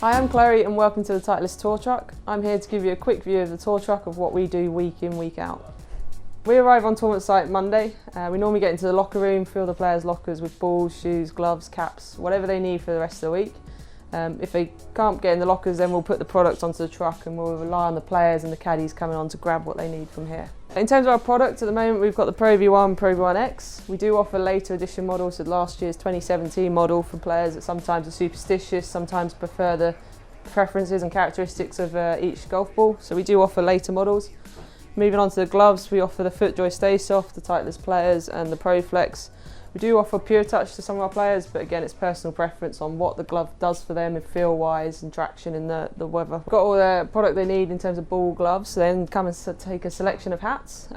Hi, I'm Chloe and welcome to the Titleist tour truck. I'm here to give you a quick view of the tour truck of what we do week in, week out. We arrive on tournament site Monday. We normally get into the locker room, fill the players' lockers with balls, shoes, gloves, caps, whatever they need for the rest of the week. If they can't get in the lockers, then we'll put the products onto the truck and we'll rely on the players and the caddies coming on to grab what they need from here. In terms of our product, at the moment we've got the Pro V1, Pro V1X. We do offer later edition models, so last year's 2017 model for players that sometimes are superstitious, sometimes prefer the preferences and characteristics of each golf ball. So we do offer later models. Moving on to the gloves, we offer the FootJoy Stay Soft, the Titleist players and the Pro Flex. We do offer Pure Touch to some of our players, but again it's personal preference on what the glove does for them, feel wise and traction in the weather. Got all the product they need in terms of ball gloves, then come and take a selection of hats.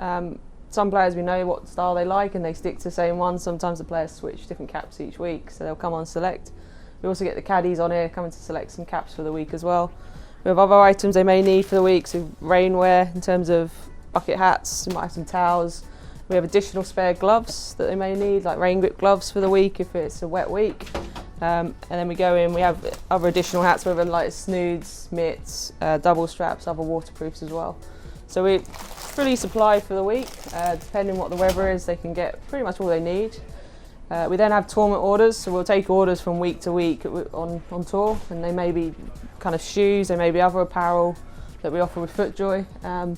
Some players we know what style they like and they stick to the same one. Sometimes the players switch different caps each week, so they'll come on select. We also get the caddies on here coming to select some caps for the week as well. We have other items they may need for the week, so rainwear in terms of bucket hats, you might have some towels. We have additional spare gloves that they may need, like rain grip gloves for the week if it's a wet week. And then we go in, we have other additional hats, whether like snoods, mitts, double straps, other waterproofs as well. So we're fully supplied for the week. Depending on what the weather is, they can get pretty much all they need. We then have Torment Orders, so we'll take orders from week to week on tour, and they may be kind of shoes, they may be other apparel that we offer with FootJoy.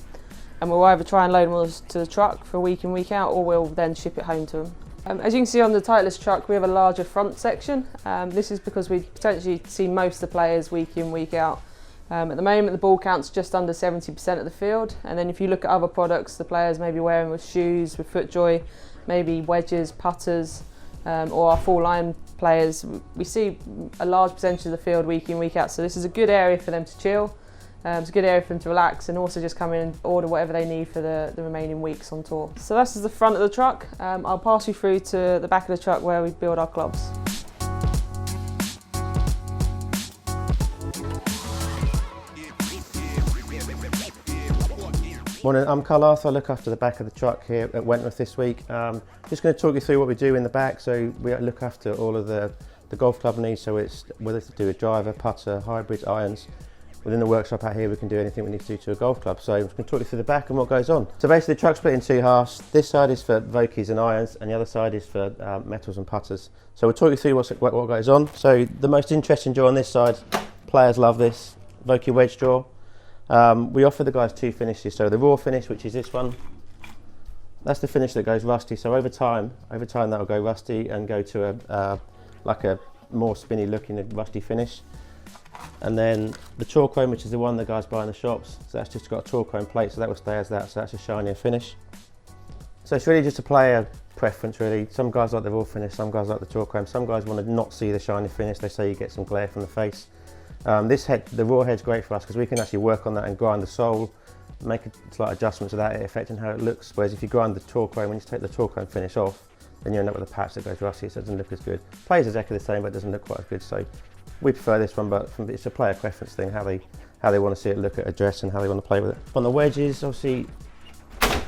And we'll either try and load them to the truck for week in, week out, or we'll then ship it home to them. As you can see on the Titleist truck, we have a larger front section. This is because we potentially see most of the players week in, week out. At the moment, the ball count's just under 70% of the field. And then if you look at other products, the players may be wearing with shoes, with FootJoy, maybe wedges, putters, or our full line players. We see a large percentage of the field week in, week out. So this is a good area for them to chill. It's a good area for them to relax and also just come in and order whatever they need for the remaining weeks on tour. So this is the front of the truck. I'll pass you through to the back of the truck where we build our clubs. Morning, I'm Carl Arthur. I look after the back of the truck here at Wentworth this week. Just going to talk you through what we do in the back. So we look after all of the golf club needs, so it's whether to do with driver, putter, hybrids, irons. Within the workshop out here we can do anything we need to do to a golf club. So I'm just going to talk you through the back and what goes on. So basically the truck's split in two halves. This side is for Vokeys and irons and the other side is for metals and putters. So we'll talk you through what goes on. So the most interesting draw on this side, players love this, Vokey wedge draw. We offer the guys two finishes. So the raw finish, which is this one, that's the finish that goes rusty. So over time that'll go rusty and go to like a more spinny looking rusty finish. And then the chalk chrome, which is the one the guys buy in the shops, so that's just got a chalk chrome plate, so that will stay as that, so that's a shinier finish. So it's really just a player preference really. Some guys like the raw finish, some guys like the chalk chrome, some guys want to not see the shiny finish, they say you get some glare from the face. This head, the raw head's great for us because we can actually work on that and grind the sole, make a slight adjustments to that, affecting how it looks, whereas if you grind the chalk chrome, when you take the chalk chrome finish off, then you end up with a patch that goes rusty, so it doesn't look as good. Plays exactly the same, but it doesn't look quite as good, so we prefer this one, but it's a player preference thing, how they want to see it look at a dress and how they want to play with it. On the wedges, obviously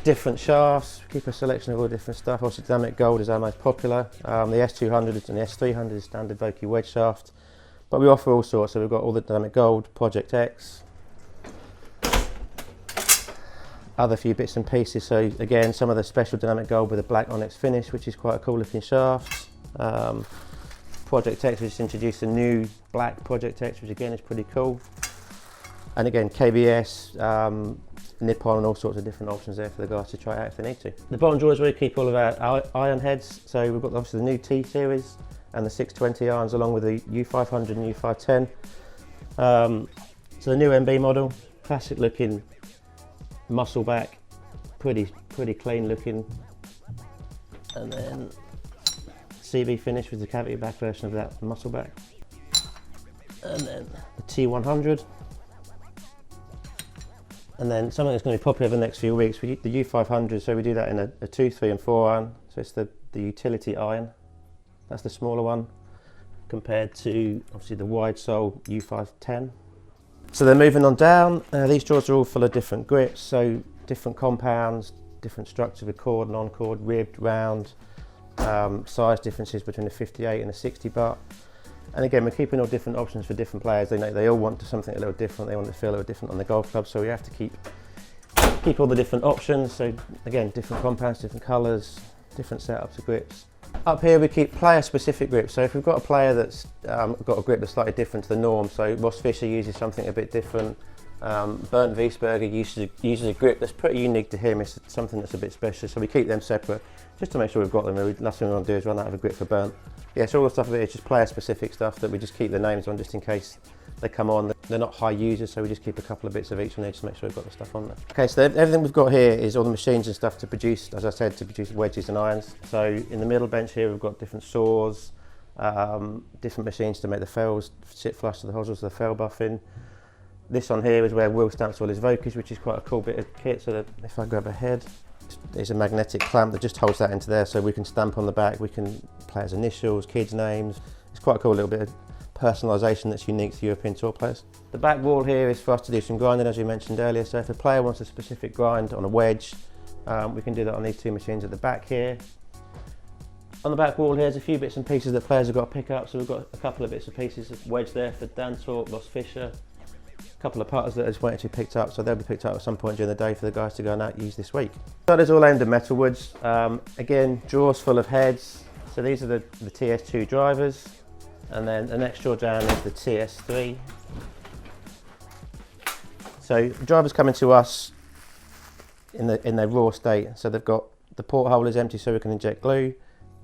different shafts, keep a selection of all different stuff. Obviously dynamic gold is our most popular. The S200 and the S300 is standard Vokey wedge shaft, but we offer all sorts. So we've got all the dynamic gold, Project X, other few bits and pieces. So again, some of the special dynamic gold with a black onyx finish, which is quite a cool looking shaft. Project X, we just introduced a new black Project X, which again is pretty cool. And again, KBS, Nippon, and all sorts of different options there for the guys to try out if they need to. The bottom drawer is where we keep all of our iron heads. So we've got obviously the new T series and the 620 irons, along with the U500 and U510. So the new MB model, classic looking muscle back, pretty clean looking. And then CB finish with the cavity back version of that muscle back. And then the T100. And then something that's going to be popular over the next few weeks, we the U500, so we do that in a 2, 3 and 4 iron. So it's the utility iron. That's the smaller one compared to obviously the wide sole U510. So then moving on down, these drawers are all full of different grips, so different compounds, different structure with cord, non-cord, ribbed, round, size differences between a 58 and a 60 butt. And again, we're keeping all different options for different players. They all want something a little different. They want to feel a little different on the golf club, so we have to keep all the different options. So again, different compounds, different colours, different setups of grips. Up here we keep player-specific grips. So if we've got a player that's got a grip that's slightly different to the norm, so Ross Fisher uses something a bit different. Bernd Wiesberger uses a grip that's pretty unique to him. It's something that's a bit special, so we keep them separate just to make sure we've got them. Last thing we want to do is run out of a grip for Bernd. Yeah, so all the stuff here is just player-specific stuff that we just keep the names on just in case they come on. They're not high users, so we just keep a couple of bits of each on there just to make sure we've got the stuff on there. Okay, so everything we've got here is all the machines and stuff to produce, as I said, to produce wedges and irons. So in the middle bench here we've got different saws, different machines to make the fells sit flush to the hosels, the fell buffing. This on here is where Will stamps all his Vokers, which is quite a cool bit of kit. So that if I grab a head, there's a magnetic clamp that just holds that into there, so we can stamp on the back, we can players' initials, kids' names. It's quite a cool little bit of personalisation that's unique to European Tour players. The back wall here is for us to do some grinding, as we mentioned earlier. So if a player wants a specific grind on a wedge, we can do that on these two machines at the back here. On the back wall here, there's a few bits and pieces that players have got to pick up. So we've got a couple of bits and pieces of wedge there for Dan Torp, Ross Fisher. A couple of putters that are just waiting to be picked up, so they'll be picked up at some point during the day for the guys to go and out use this week. So there's all aimed at metalwoods. Again, drawers full of heads. So these are the TS2 drivers, and then the next drawer down is the TS3. So drivers coming to us in their raw state. So they've got the porthole is empty, so we can inject glue.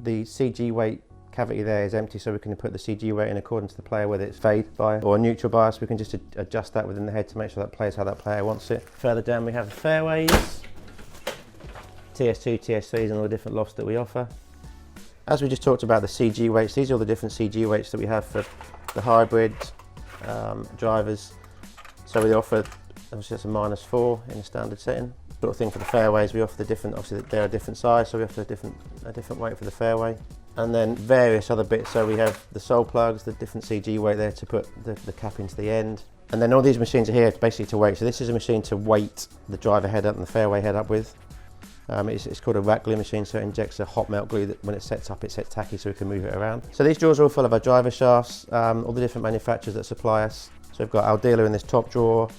The CG weight cavity there is empty, so we can put the CG weight in according to the player, whether it's fade bias or neutral bias. We can just adjust that within the head to make sure that plays how that player wants it. Further down we have the fairways, TS2, TS3s and all the different lofts that we offer. As we just talked about the CG weights, these are all the different CG weights that we have for the hybrid drivers. So we offer, obviously that's a -4 in the standard setting. Sort of thing for the fairways, we offer the different, obviously they're a different size, so we offer a different weight for the fairway. And then various other bits, so we have the sole plugs, the different CG weight there to put the cap into the end. And then all these machines are here basically to weight. So this is a machine to weight the driver head up and the fairway head up with. It's called a rack glue machine, so it injects a hot melt glue that when it sets up, it sets tacky so we can move it around. So these drawers are all full of our driver shafts, all the different manufacturers that supply us. So we've got our dealer in this top drawer.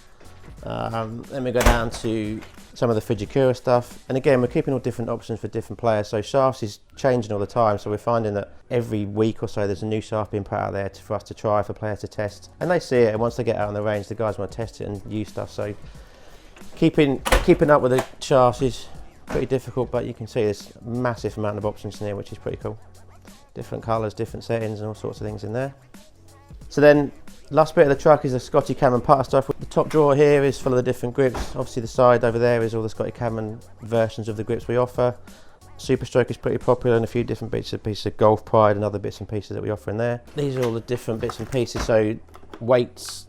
Then we go down to some of the Fujikura stuff, and again we're keeping all different options for different players. So shafts is changing all the time, so we're finding that every week or so there's a new shaft being put out there for us to try, for players to test, and they see it, and once they get out on the range the guys want to test it and use stuff. So keeping up with the shafts is pretty difficult, but you can see there's a massive amount of options in here, which is pretty cool. Different colours, different settings and all sorts of things in there. So then last bit of the truck is the Scotty Cameron putter stuff. The top drawer here is full of the different grips. Obviously the side over there is all the Scotty Cameron versions of the grips we offer. Superstroke is pretty popular, and a few different bits and pieces of Golf Pride and other bits and pieces that we offer in there. These are all the different bits and pieces. So weights,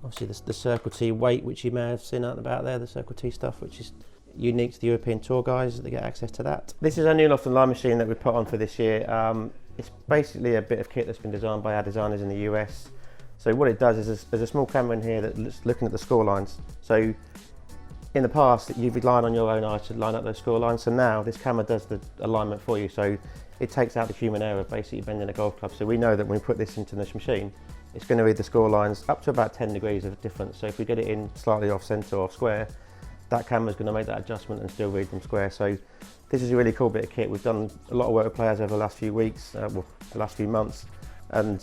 obviously the Circle T weight, which you may have seen out and about there, the Circle T stuff, which is unique to the European Tour guys, they get access to that. This is our new loft and line machine that we put on for this year. It's basically a bit of kit that's been designed by our designers in the US. So what it does is there's a small camera in here that's looking at the score lines. So in the past, you'd be relying on your own eye to line up those score lines. So now this camera does the alignment for you. So it takes out the human error, basically bending a golf club. So we know that when we put this into this machine, it's going to read the score lines up to about 10 degrees of difference. So if we get it in slightly off centre or off square, that camera's going to make that adjustment and still read them square. So this is a really cool bit of kit. We've done a lot of work with players over the last few weeks, well, the last few months, and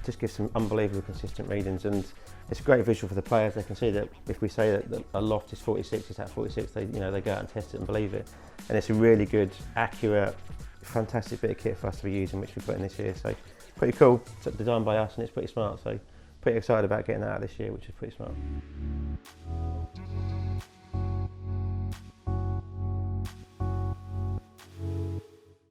just gives some unbelievable consistent readings. And it's a great visual for the players. They can see that if we say that a loft is 46, it's at 46. They go out and test it and believe it. And it's a really good, accurate, fantastic bit of kit for us to be using, which we put in this year. So pretty cool. It's designed by us and it's pretty smart. So pretty excited about getting that out this year, which is pretty smart.